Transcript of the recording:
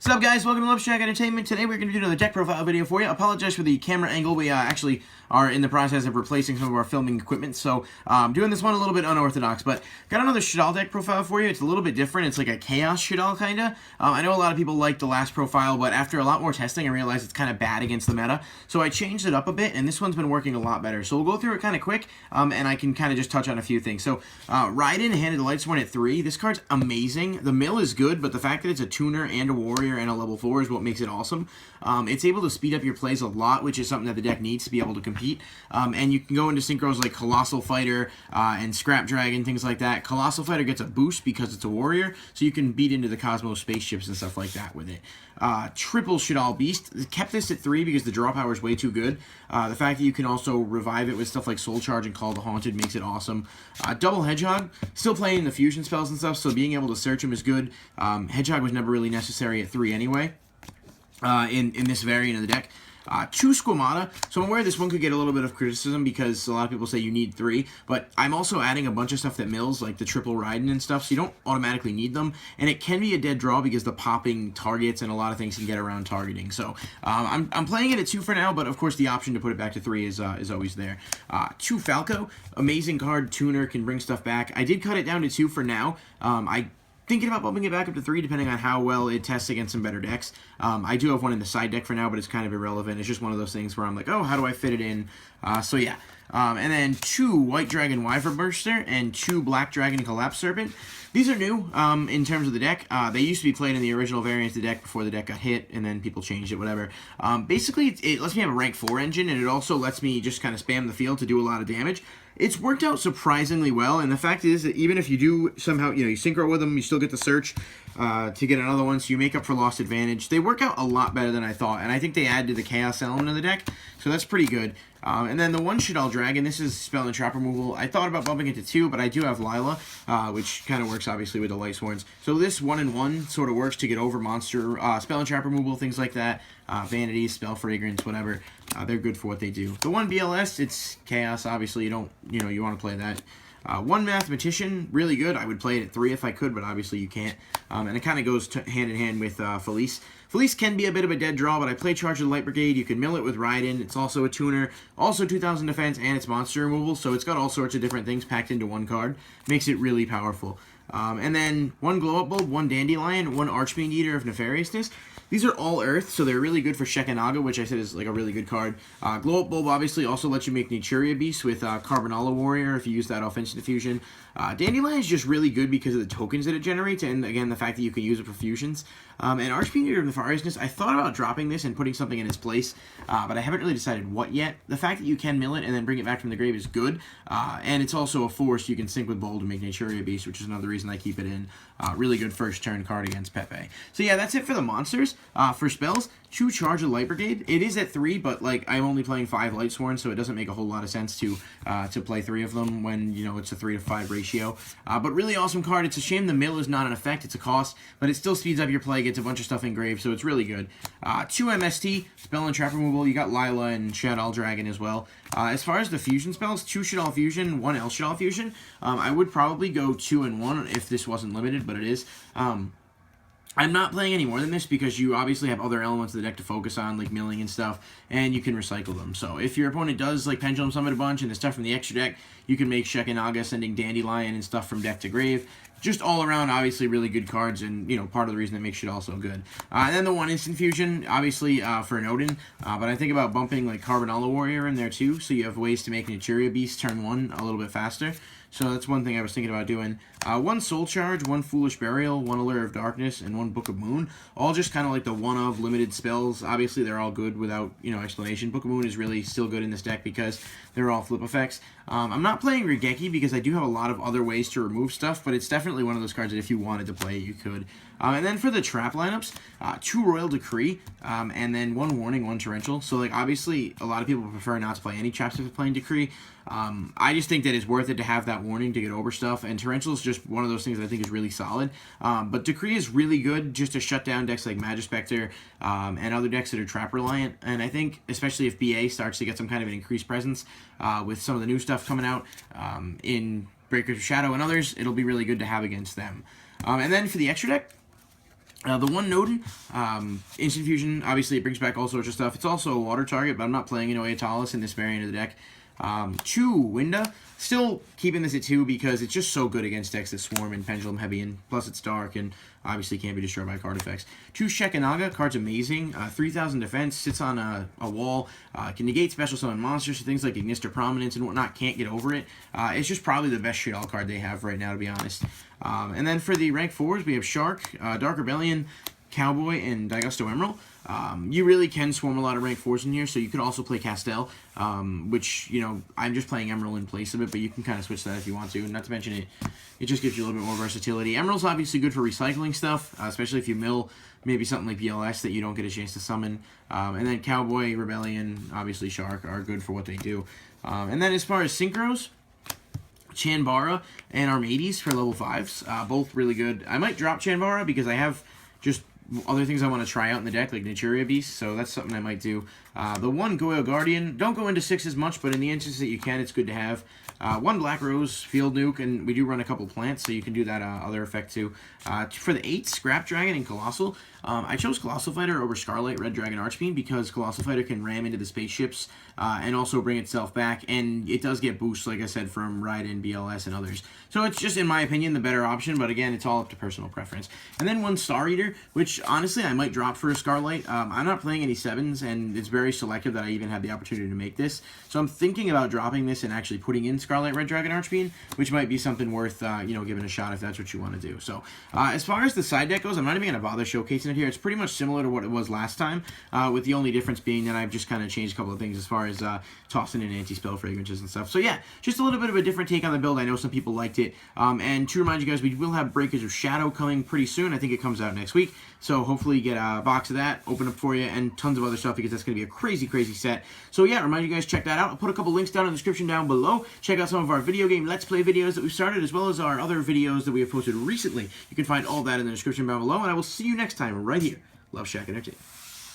What's up, guys? Welcome to Loveshack Entertainment. Today we're going to do another deck profile video for you. Apologize for the camera angle. We actually are in the process of replacing some of our filming equipment, so doing this one a little bit unorthodox, but got another Shaddoll deck profile for you. It's a little bit different. It's like a Chaos Shaddoll, kind of. I know a lot of people liked the last profile, but after a lot more testing, I realized it's kind of bad against the meta, so I changed it up a bit, and this one's been working a lot better. So we'll go through it kind of quick, and I can kind of just touch on a few things. So, Raiden, Handed the Lightsworn at 3. This card's amazing. The mill is good, but the fact that it's a tuner and a warrior and a level 4 is what makes it awesome. It's able to speed up your plays a lot, which is something that the deck needs to be able to compete. And you can go into synchros like Colossal Fighter and Scrap Dragon, things like that. Colossal Fighter gets a boost because it's a warrior, so you can beat into the Cosmos spaceships and stuff like that with it. Triple Shaddoll Beast. Kept this at 3 because the draw power is way too good. The fact that you can also revive it with stuff like Soul Charge and Call the Haunted makes it awesome. Double Hedgehog. Still playing the fusion spells and stuff, so being able to search him is good. Hedgehog was never really necessary at 3 anyway. In this variant of the deck. 2 Squamata. So I'm aware this one could get a little bit of criticism because a lot of people say you need 3, but I'm also adding a bunch of stuff that mills, like the triple Raiden and stuff, so you don't automatically need them, and it can be a dead draw because the popping targets and a lot of things can get around targeting. So I'm playing it at 2 for now, but of course the option to put it back to 3 is always there. 2 Falco. Amazing card, tuner, can bring stuff back. I did cut it down to 2 for now. Thinking about bumping it back up to 3 depending on how well it tests against some better decks. I do have one in the side deck for now, but it's kind of irrelevant. It's just one of those things where I'm like, oh, how do I fit it in? So yeah. And then 2 White Dragon Wyvern Burster and 2 Black Dragon Collapse Serpent. These are new in terms of the deck. They used to be played in the original variant of the deck before the deck got hit, and then people changed it, whatever. Basically, it lets me have a rank 4 engine, and it also lets me just kind of spam the field to do a lot of damage. It's worked out surprisingly well, and the fact is that even if you do somehow, you synchro with them, you still get the search to get another one, so you make up for lost advantage. They work out a lot better than I thought, and I think they add to the Chaos element of the deck, so that's pretty good. And then the 1 Shaddoll Dragon, this is spell and trap removal. I thought about bumping it to 2, but I do have Lila, which kind of works obviously with the Lightsworns. So this 1-in-1 sort of works to get over monster spell and trap removal, things like that. Vanities, Spell Fragrance, whatever. They're good for what they do. The 1 BLS, it's Chaos, obviously you don't, you want to play that. 1 Mathematician, really good. I would play it at 3 if I could, but obviously you can't. And it kind of goes hand in hand with Felice. Felice can be a bit of a dead draw, but I play Charge of the Light Brigade. You can mill it with Raiden. It's also a tuner, also 2,000 defense, and it's monster removal, so it's got all sorts of different things packed into one card. Makes it really powerful. And then 1 Glow Up Bulb, 1 Dandelion, 1 Archfiend Eater of Nefariousness. These are all Earth, so they're really good for Shekinaga, which I said is like a really good card. Glow Up Bulb obviously also lets you make Naturia Beast with Carbonala Warrior if you use that offensive diffusion. Dandelion is just really good because of the tokens that it generates, and again, the fact that you can use it for fusions. And Archfiend Eater of Nefariousness, I thought about dropping this and putting something in its place, but I haven't really decided what yet. The fact that you can mill it and then bring it back from the grave is good, and it's also a force you can sync with Bold to make Naturia Beast, which is another reason I keep it in. Really good first turn card against Pepe. So yeah, that's it for the monsters. For spells, 2 Charge of the Light Brigade. It is at 3, but like I'm only playing 5 Lightsworn, so it doesn't make a whole lot of sense to play 3 of them when it's a 3 to 5 ratio. But really awesome card. It's a shame the mill is not an effect; it's a cost, but it still speeds up your play, gets a bunch of stuff engraved, so it's really good. 2 MST spell and trap removal. You got Lila and Shaddoll Dragon as well. As far as the fusion spells, 2 Shaddoll Fusion, 1 El Shaddoll Fusion. I would probably go 2-1 if this wasn't limited, but it is. I'm not playing any more than this because you obviously have other elements of the deck to focus on, like milling and stuff, and you can recycle them. So if your opponent does like Pendulum Summon a bunch and the stuff from the extra deck, you can make Shekinaga sending Dandelion and stuff from deck to grave. Just all around, obviously, really good cards, and, part of the reason that makes it also good. And then the 1 Instant Fusion, obviously, for an Odin, but I think about bumping, like, Carbonala Warrior in there, too, so you have ways to make Naturia Beast turn 1 a little bit faster. So that's one thing I was thinking about doing. 1 Soul Charge, 1 Foolish Burial, 1 Allure of Darkness, and 1 Book of Moon. All just kind of like the one-of limited spells. Obviously, they're all good without, explanation. Book of Moon is really still good in this deck because they're all flip effects. I'm not playing Regeki because I do have a lot of other ways to remove stuff, but it's definitely one of those cards that if you wanted to play it, you could. And then for the trap lineups, 2 Royal Decree, and then 1 Warning, 1 Torrential. So, like, obviously, a lot of people prefer not to play any traps if they're playing Decree. I just think that it's worth it to have that warning to get over stuff, and Torrential is just one of those things that I think is really solid. But Decree is really good just to shut down decks like Magispector and other decks that are trap reliant, and I think, especially if BA starts to get some kind of an increased presence with some of the new stuff coming out in Breakers of Shadow and others, it'll be really good to have against them. And then for the extra deck, The one Nodin, Instant Fusion, obviously it brings back all sorts of stuff. It's also a water target, but I'm not playing an Oeatalis in this variant of the deck. 2 Winda, still keeping this at 2 because it's just so good against decks that swarm and pendulum heavy, and plus it's dark and obviously can't be destroyed by card effects. 2 Shekinaga, card's amazing. 3,000 defense, sits on a wall, can negate special summon monsters, so things like Ignister Prominence and whatnot can't get over it. It's just probably the best Shaddoll card they have right now, to be honest. And then for the rank 4s, we have Shark, Dark Rebellion, Cowboy, and Daigusto Emerald. You really can swarm a lot of rank 4s in here, so you could also play Castell, which, you know, I'm just playing Emerald in place of it, but you can kind of switch that if you want to. Not to mention it just gives you a little bit more versatility. Emerald's obviously good for recycling stuff, especially if you mill maybe something like BLS that you don't get a chance to summon. And then Cowboy, Rebellion, obviously Shark are good for what they do. And then as far as synchros, Chanbara and Armades for level 5s, both really good. I might drop Chanbara because I have just other things I want to try out in the deck, like Naturia Beast, so that's something I might do. The 1 Goyo Guardian, don't go into 6 as much, but in the instance that you can, it's good to have. 1 Black Rose, Field Nuke, and we do run a couple plants, so you can do that other effect too. For the 8, Scrap Dragon and Colossal, I chose Colossal Fighter over Scarlight Red Dragon Archbeam because Colossal Fighter can ram into the spaceships and also bring itself back, and it does get boosts, like I said, from Raiden, BLS, and others. So it's just, in my opinion, the better option, but again, it's all up to personal preference. And then 1 Star Eater, which honestly I might drop for a Scarlight. I'm not playing any 7s, and it's very selective that I even have the opportunity to make this. So I'm thinking about dropping this and actually putting in Scarlight Red Dragon Archbeam, which might be something worth, you know, giving a shot if that's what you want to do. So as far as the side deck goes, I'm not even going to bother showcasing it here. It's pretty much similar to what it was last time, with the only difference being that I've just kind of changed a couple of things as far as tossing in anti-spell fragrances and stuff. So yeah, just a little bit of a different take on the build. I know some people liked it. And to remind you guys, we will have Breakers of Shadow coming pretty soon. I think it comes out next week. So hopefully you get a box of that, open up for you, and tons of other stuff because that's going to be a crazy, crazy set. So yeah, remind you guys, check that out. I'll put a couple links down in the description down below. Check out some of our video game Let's Play videos that we've started, as well as our other videos that we have posted recently. You can find all that in the description down below, and I will see you next time right here. Loveshack Entertainment.